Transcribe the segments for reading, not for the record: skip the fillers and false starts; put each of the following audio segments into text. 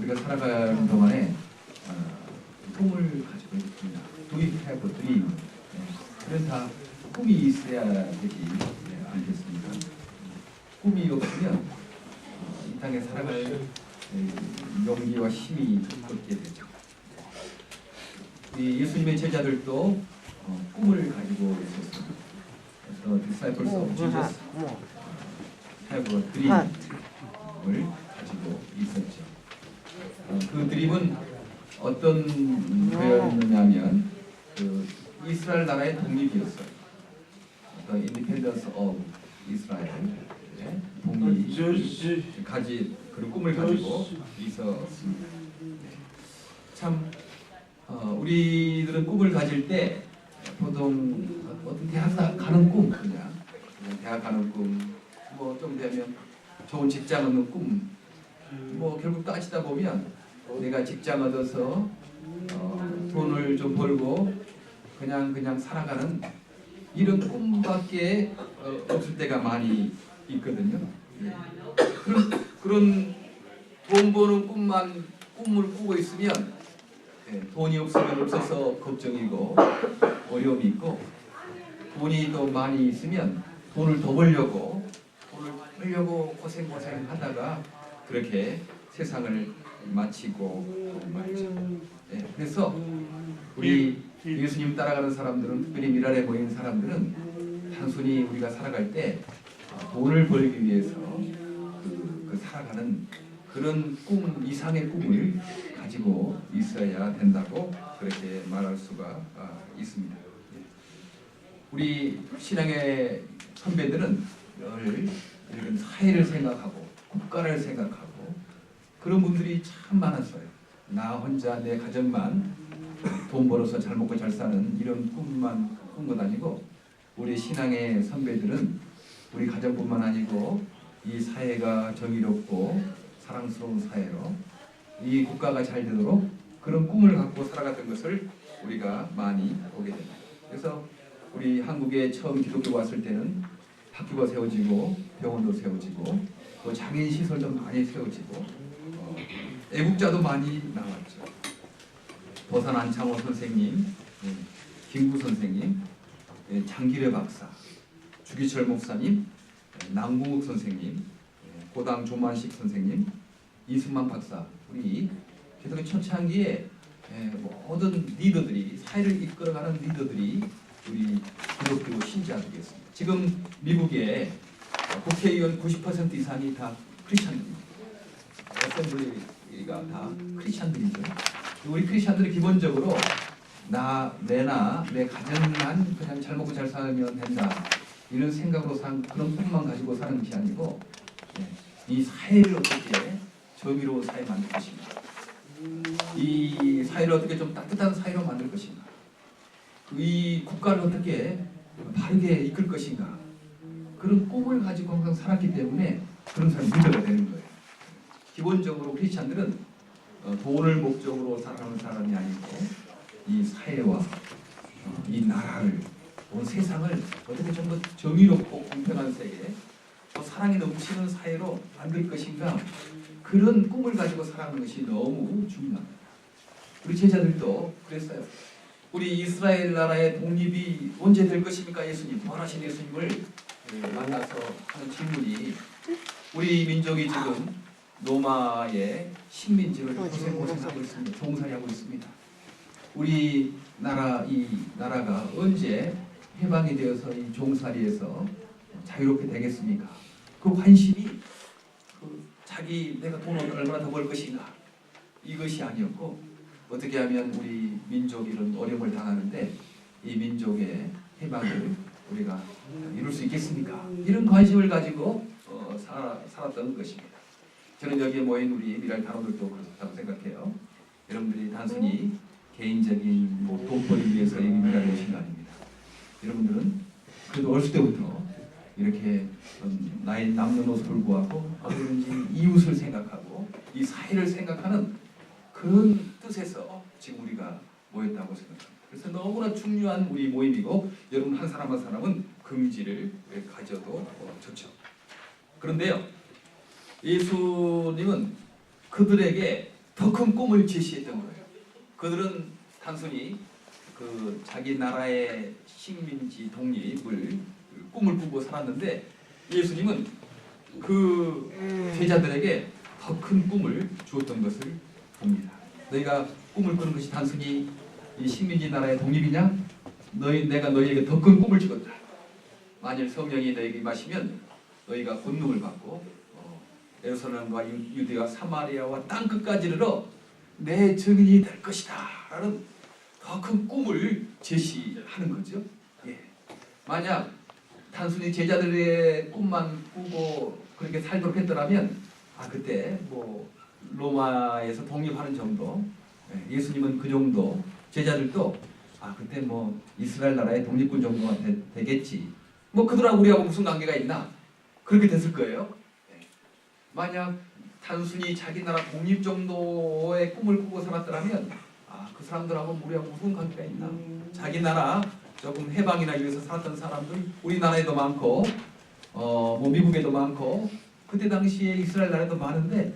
우리가 살아가는 동안에 꿈을 가지고 있습니다. Do you have a dream? 그런 다 꿈이 있어야 되지 않겠습니까? 꿈이 없으면 이 땅에 살아갈 용기와 힘이 없게 되죠. 이 예수님의 제자들도 꿈을 가지고 있었습니다. 그래서 disciples of Jesus have a dream을 가지고 있었죠. 그 드림은 어떤 거였느냐면 그 이스라엘 나라의 독립이었어요. The independence of Israel, 독립 그런 꿈을 가지고 있었습니다. 참 우리들은 꿈을 가질 때 보통 어떤 대학 가는 꿈, 그냥 대학 가는 꿈, 뭐 좀 되면 좋은 직장 얻는 꿈, 뭐 결국 따지다 보면 내가 직장 얻어서 돈을 좀 벌고 그냥 살아가는 이런 꿈밖에 없을 때가 많이 있거든요. 그런 돈 버는 꿈을 꾸고 있으면 돈이 없으면 없어서 걱정이고 어려움이 있고, 돈이 더 많이 있으면 돈을 더 벌려고 고생하다가 그렇게 세상을 마치고 말이죠. 그래서 우리 예수님 따라가는 사람들은, 특별히 미랄에 모인 사람들은 단순히 우리가 살아갈 때 돈을 벌기 위해서 그 살아가는 그런 꿈, 이상의 꿈을 가지고 있어야 된다고 그렇게 말할 수가 있습니다. 우리 신앙의 선배들은 늘 이런 사회를 생각하고 국가를 생각하고 그런 분들이 참 많았어요. 나 혼자 내 가정만 돈 벌어서 잘 먹고 잘 사는 이런 꿈만 꾼 것 아니고, 우리 신앙의 선배들은 우리 가정뿐만 아니고 이 사회가 정의롭고 사랑스러운 사회로 이 국가가 잘 되도록 그런 꿈을 갖고 살아갔던 것을 우리가 많이 보게 됩니다. 그래서 우리 한국에 처음 기독교가 왔을 때는 학교가 세워지고 병원도 세워지고 또 장애인 시설도 많이 세워지고 애국자도 많이 나왔죠. 도산 안창호 선생님, 김구 선생님, 장기래 박사, 주기철 목사님, 남궁욱 선생님, 고당 조만식 선생님, 이승만 박사, 우리 기독교 초창기에 모든 리더들이, 사회를 이끌어가는 리더들이 우리 기독교 신자들이었습니다. 지금 미국의 국회의원 90% 이상이 다 크리스찬들입니다. 어셈블리가 다 크리스찬들이죠. 우리 크리스찬들이 기본적으로 내 가정만 그냥 잘 먹고 잘 살면 된다, 이런 생각으로 산 그런 꿈만 가지고 사는 것이 아니고, 이 사회를 어떻게 정의로운 사회 만들 것인가, 이 사회를 어떻게 좀 따뜻한 사회로 만들 것인가, 이 국가를 어떻게 바르게 이끌 것인가, 그런 꿈을 가지고 항상 살았기 때문에 그런 사람이 리더가 되는 거예요. 기본적으로 크리스찬들은 돈을 목적으로 살아가는 사람이 아니고 이 사회와 이 나라를, 온 세상을 어떻게 좀 더 정의롭고 공평한 세계, 또 사랑이 넘치는 사회로 만들 것인가, 그런 꿈을 가지고 살아가는 것이 너무 중요합니다. 우리 제자들도 그랬어요. 우리 이스라엘 나라의 독립이 언제 될 것입니까? 예수님, 부활하신 예수님을 만나서 하는 질문이, 우리 민족이 지금 로마의 식민지를 고생하고 있습니다. 종살이하고 있습니다. 우리 나라, 이 나라가 언제 해방이 되어서 이 종살이에서 자유롭게 되겠습니까? 그 관심이 내가 돈을 얼마나 더 벌 것인가, 이것이 아니었고, 어떻게 하면 우리 민족이 이런 어려움을 당하는데 이 민족의 해방을 우리가 이룰 수 있겠습니까? 이런 관심을 가지고 살았던 것입니다. 저는 여기에 모인 우리 미랄 단원들도 그렇다고 생각해요. 여러분들이 단순히 개인적인 돈벌이 위해서 이 미랄에 오신 거 아닙니다. 여러분들은 그래도 어렸을 때부터 이렇게 나의 남는 옷을 구하고 어디든지 이웃을 생각하고 이 사회를 생각하는 그런 뜻에서 지금 우리가 모였다고 생각합니다. 그래서 너무나 중요한 우리 모임이고, 여러분 한 사람 한 사람은 긍지를 가져도 좋죠. 그런데요, 예수님은 그들에게 더 큰 꿈을 제시했던 거예요. 그들은 단순히 그 자기 나라의 식민지 독립을 꿈을 꾸고 살았는데 예수님은 그 제자들에게 더 큰 꿈을 주었던 것을 봅니다. 너희가 꿈을 꾸는 것이 단순히 이 식민지 나라의 독립이냐? 내가 너희에게 더 큰 꿈을 주겠다. 만일 성령이 너희에게 임하시면 너희가 권능을 받고 예루살렘과 유대와 사마리아와 땅 끝까지 이르러 내 증인이 될 것이다 라는 더 큰 꿈을 제시하는 거죠. 예. 만약 단순히 제자들의 꿈만 꾸고 그렇게 살도록 했더라면 그때 뭐 로마에서 독립하는 정도, 예수님은 그 정도, 제자들도 그때 뭐 이스라엘 나라의 독립군 정도가 되겠지. 뭐 그들하고 우리하고 무슨 관계가 있나? 그렇게 됐을 거예요. 만약 단순히 자기 나라 독립 정도의 꿈을 꾸고 살았더라면 그 사람들하고 우리하고 무슨 관계가 있나? 자기 나라 조금 해방이나 위해서 살았던 사람들 우리나라에도 많고 뭐 미국에도 많고 그때 당시에 이스라엘 나라에도 많은데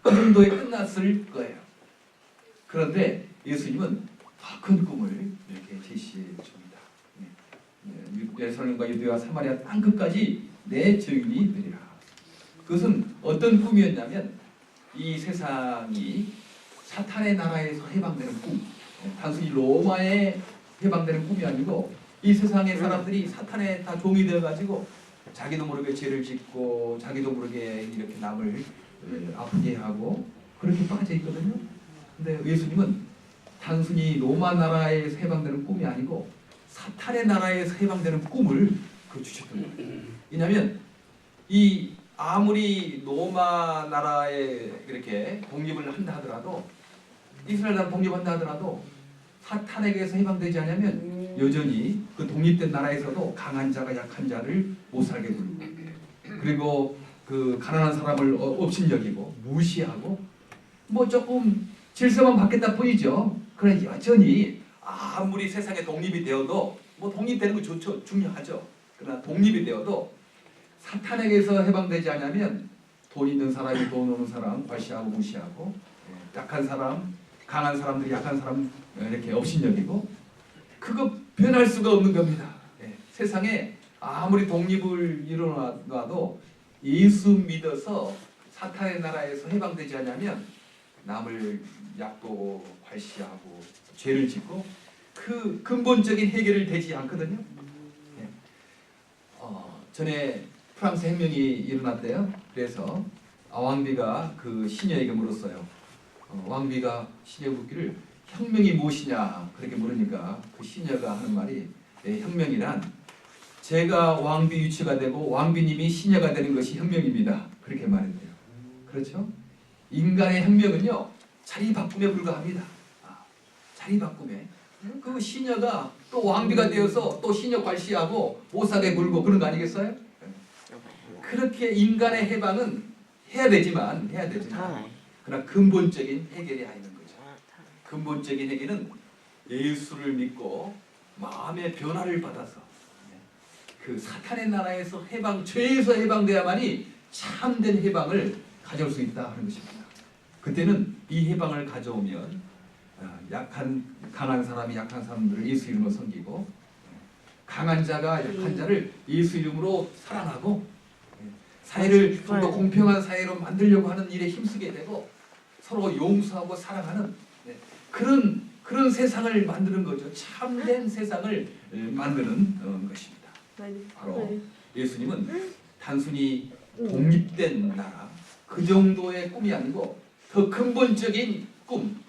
그 정도에 끝났을 거예요. 그런데 예수님은 더 큰 꿈을 이렇게 제시해 줍니다. 예루살렘과 유대와 사마리아 땅 끝까지 내 증인이 되리라. 그것은 어떤 꿈이었냐면 이 세상이 사탄의 나라에서 해방되는 꿈, 단순히 로마에 해방되는 꿈이 아니고 이 세상의 사람들이 사탄의 다 종이 되어가지고 자기도 모르게 죄를 짓고 자기도 모르게 이렇게 남을 아프게 하고 그렇게 빠져 있거든요. 근데 예수님은 단순히 로마 나라에서 해방되는 꿈이 아니고 사탄의 나라에서 해방되는 꿈을 주셨던 거예요. 왜냐하면 이 아무리 로마 나라에 이렇게 독립을 한다 하더라도 이스라엘 나라 독립한다 하더라도 사탄에게서 해방되지 않으면 여전히 그 독립된 나라에서도 강한 자가 약한 자를 못 살게 굴고 그리고 그 가난한 사람을 업신여기고 무시하고 뭐 조금 질서만 받겠다 뿐이죠. 그러나 여전히 아무리 세상에 독립이 되어도 뭐 독립되는 거 좋죠. 중요하죠. 그러나 독립이 되어도 사탄에게서 해방되지 않으면 돈 있는 사람이 돈 없는 사람 과시하고 무시하고 약한 사람, 강한 사람들이 약한 사람 이렇게 업신여기고 그거 변할 수가 없는 겁니다. 세상에 아무리 독립을 일어나도 예수 믿어서 사탄의 나라에서 해방되지 않으면 남을 약보고 과시하고 죄를 짓고 그 근본적인 해결이 되지 않거든요. 전에 프랑스 혁명이 일어났대요. 그래서 왕비가 그 시녀에게 물었어요. 왕비가 시녀에 묻기를 혁명이 무엇이냐 그렇게 물으니까 그 시녀가 하는 말이 혁명이란 제가 왕비 유치가 되고 왕비님이 시녀가 되는 것이 혁명입니다. 그렇게 말했대요. 그렇죠? 인간의 혁명은요 자리 바꿈에 불과합니다. 자리 바꿈에 그 시녀가 또 왕비가 되어서 또 시녀 괄시하고 못사게 굴고 그런 거 아니겠어요? 그렇게 인간의 해방은 해야 되지만 그러나 근본적인 해결이 아닌 거죠. 근본적인 해결은 예수를 믿고 마음의 변화를 받아서 그 사탄의 나라에서 죄에서 해방돼야만이 참된 해방을 가져올 수 있다 하는 것입니다. 그때는 이 해방을 가져오면 강한 사람이 약한 사람들을 예수 이름으로 섬기고 강한 자가 약한 자를 예수 이름으로 사랑하고 사회를 좀 더 공평한 사회로 만들려고 하는 일에 힘쓰게 되고 서로 용서하고 사랑하는 그런 세상을 만드는 거죠. 참된 세상을 만드는 것입니다. 바로 예수님은 단순히 독립된 나라 그 정도의 꿈이 아니고 더 근본적인 꿈,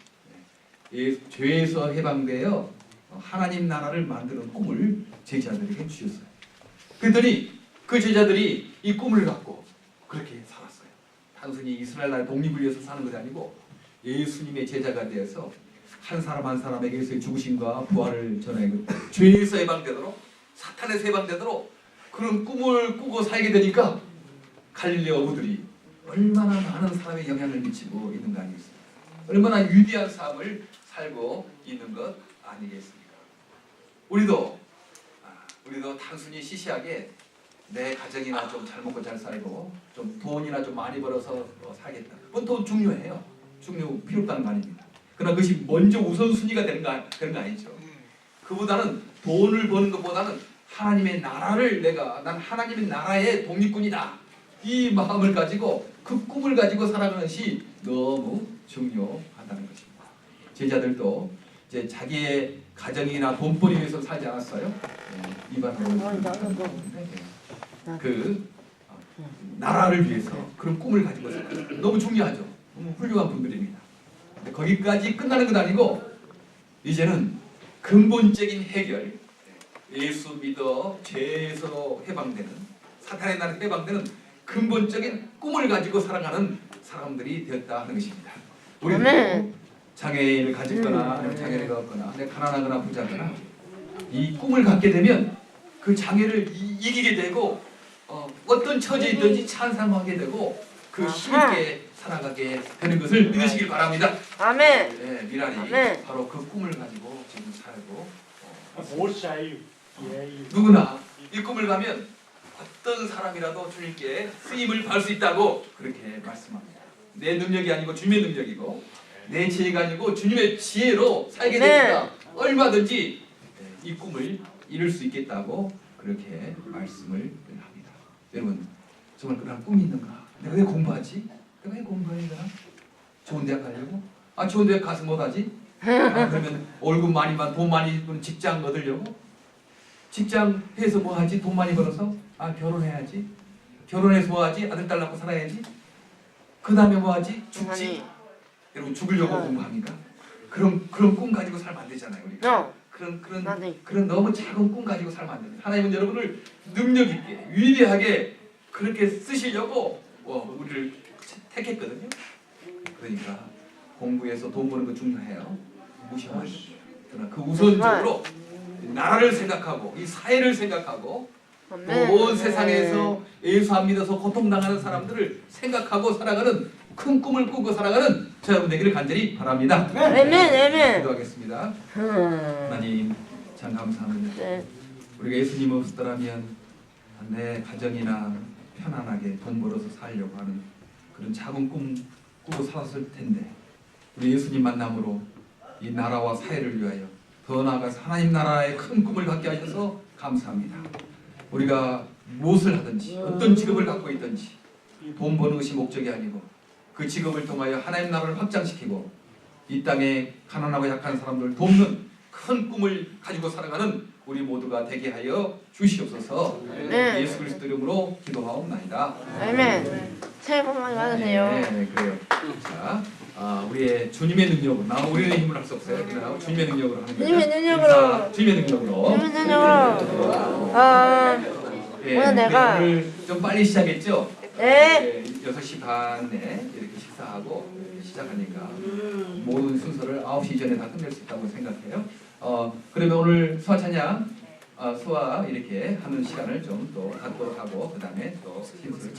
죄에서 해방되어 하나님 나라를 만드는 꿈을 제자들에게 주셨어요. 그랬더니 그 제자들이 이 꿈을 갖고 그렇게 살았어요. 단순히 이스라엘 나라의 독립을 위해서 사는 것이 아니고 예수님의 제자가 되어서 한 사람 한 사람에게 예수의 죽으심과 부활을 전하고 죄에서 해방되도록 사탄에서 해방되도록 그런 꿈을 꾸고 살게 되니까 갈릴리 어부들이 얼마나 많은 사람에 영향을 미치고 있는 거 아니겠습니까? 얼마나 위대한 삶을 살고 있는 것 아니겠습니까? 우리도 단순히 시시하게 내 가정이나 좀 잘 먹고 잘 살고 좀 돈이나 좀 많이 벌어서 살겠다. 그건 돈 중요해요. 중요 필요 없다는 거 아닙니다. 그러나 그것이 먼저 우선순위가 되는 거 아니죠. 그보다는 돈을 버는 것보다는 하나님의 나라를 난 하나님의 나라의 독립군이다. 이 마음을 가지고 그 꿈을 가지고 살아가는 것이 너무 중요하다는 것입니다. 제자들도 이제 자기의 가정이나 돈벌이 위해서 살지 않았어요. 그 나라를 위해서 그런 꿈을 가지고 살아요. 너무 중요하죠. 너무 훌륭한 분들입니다. 근데 거기까지 끝나는 건 아니고 이제는 근본적인 해결, 예수 믿어 죄에서 해방되는, 사탄의 나라에서 해방되는 근본적인 꿈을 가지고 살아가는 사람들이 되었다 하는 것입니다. 우리도 장애인을 가졌거나 아니면 장애를 얻거나 가난하거나 부자거나 이 꿈을 갖게 되면 그 장애를 이기게 되고 어떤 처지에 있든지 찬성하게 되고 그 힘있게 살아가게 되는 것을 믿으시길 바랍니다. 아멘. 네, 미랄이 아멘. 바로 그 꿈을 가지고 지금 살고 예. 누구나 이 꿈을 가면 어떤 사람이라도 주님께 쓰임을 받을 수 있다고 그렇게 말씀합니다. 내 능력이 아니고 주님의 능력이고 내 지혜가 아니고 주님의 지혜로 살게 되니까 얼마든지 이 꿈을 이룰 수 있겠다고 그렇게 말씀을 합니다. 여러분 정말 그런 꿈이 있는가? 내가 왜 공부하지? 내가 왜 공부해야 되나? 좋은 대학 가려고? 좋은 대학 가서 뭐하지? 그러면 월급 많이 받, 돈 많이 버는 직장 얻으려고? 직장 해서 뭐하지? 돈 많이 벌어서? 결혼해야지. 결혼해서 뭐하지? 아들 딸 낳고 살아야지. 그 다음에 뭐하지? 죽지. 여러분 죽으려고 공부합니까? 그런 꿈 가지고 살면 안 되잖아요. 우리가. 그런 너무 작은 꿈 가지고 살면 안 됩니다. 하나님은 여러분을 능력 있게 위대하게 그렇게 쓰시려고 우리를 택했거든요. 그러니까 공부해서 돈 버는 거 중요해요. 무시하면 안 됩니다. 그러나 그 우선적으로 나라를 생각하고 이 사회를 생각하고 또 온 세상에서 예수 안 믿어서 고통당하는 사람들을 생각하고 살아가는 큰 꿈을 꾸고 살아가는 저 여러분 되기를 간절히 바랍니다. 아멘. 기도하겠습니다. 하나님 참 감사합니다. 우리가 예수님 없었더라면 내 가정이나 편안하게 돈 벌어서 살려고 하는 그런 작은 꿈 꾸고 살았을 텐데 우리 예수님 만남으로 이 나라와 사회를 위하여 더 나아가서 하나님 나라의 큰 꿈을 갖게 하셔서 감사합니다. 우리가 무엇을 하든지 어떤 직업을 갖고 있든지 돈 버는 것이 목적이 아니고 그 직업을 통하여 하나님 나라를 확장시키고 이 땅에 가난하고 약한 사람들을 돕는 큰 꿈을 가지고 살아가는 우리 모두가 되게 하여 주시옵소서. 예수 그리스도 이름으로 기도하옵나이다. 아멘. 새해 복 많이 받으세요. 네, 그래요. 자, 우리의 주님의 능력으로 우리의 힘을 할 수 없어요. 그러나 주님의 능력으로 하는 거죠. 주님의 능력으로. 오늘 내가 오늘 좀 빨리 시작했죠? 네. 6시 반에 이렇게 식사하고 시작하니까 모든 순서를 9시 전에 다 끝낼 수 있다고 생각해요. 그러면 오늘 수화 찬양 수화 이렇게 하는 시간을 좀 또 갖도록 하고 그 다음에 또 신수를